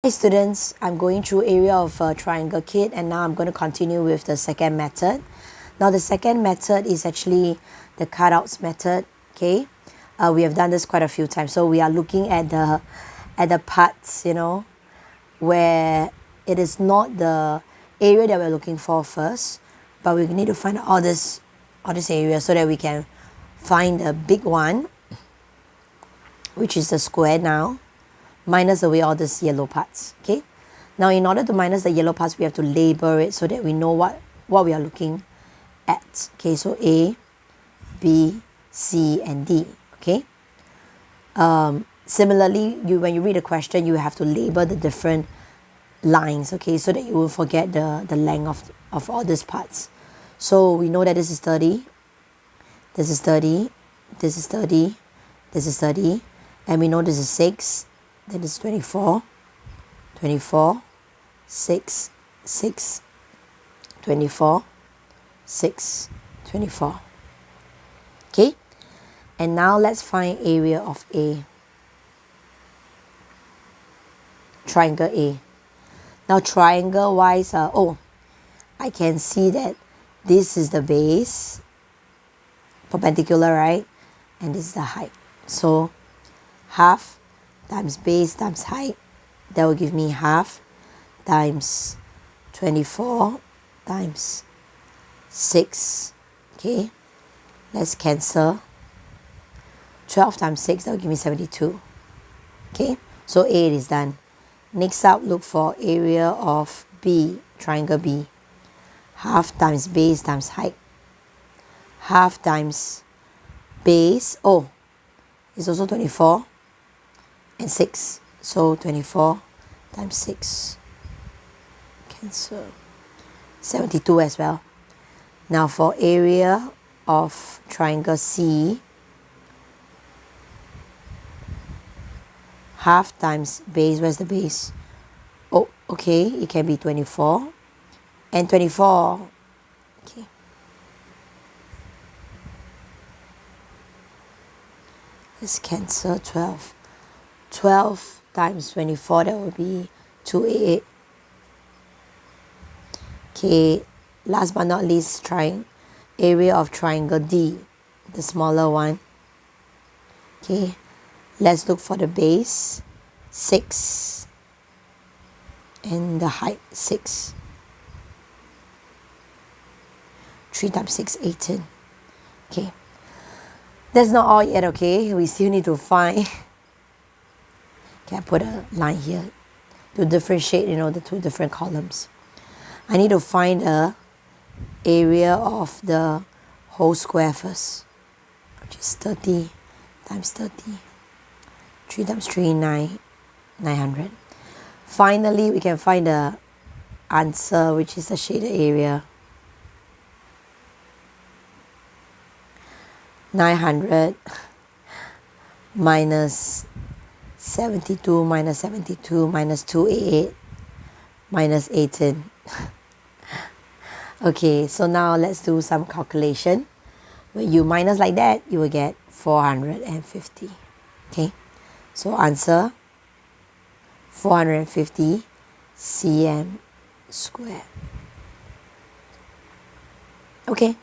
Hi students, I'm going through area of a triangle kit, and now I'm going to continue with the second method. Now the second method is actually the cutouts method. Okay, we have done this quite a few times. So we are looking at the parts, where it is not the area that we're looking for first, but we need to find all this area so that we can find the big one, which is the square now, minus away all these yellow parts. Okay, now in order to minus the yellow parts, we have to label it so that we know what we are looking at. Okay, so A, B, C, and D. Okay, similarly, when you read the question, you have to label the different lines, okay, so that you will forget the length of all these parts. So we know that this is 30, this is 30, this is 30, this is 30, and we know this is 6, then it's 24, 24, 6, 6, 24, 6, 24. Okay, and now let's find area of A. Triangle A. Now triangle wise, I can see that this is the base, perpendicular, right? And this is the height. So half times base times height, that will give me half times 24 times 6. Okay, let's cancel. 12 times 6, that will give me 72. Okay, so A is done. Next up, look for area of B, triangle B. Half times base times height. Half times base, it's also 24 and 6. So 24 times 6. Cancel. 72 as well. Now for area of triangle C, half times base, where's the base? Okay, it can be 24 and 24. Okay, let's cancel 12. 12 times 24, that will be 288. Okay, last but not least, area of triangle D, the smaller one. Okay, let's look for the base, 6, and the height, 6. 3 times 6, 18. Okay, that's not all yet, okay? We still need to find, okay, I put a line here to differentiate, the two different columns. I need to find the area of the whole square first, which is 30 times 30. 3 times 3, 900. Finally, we can find the answer, which is the shaded area. 900 minus 72 minus 72 minus 288 minus 18. Okay, so now let's do some calculation. When you minus like that, you will get 450. Okay, so answer 450 cm squared. Okay.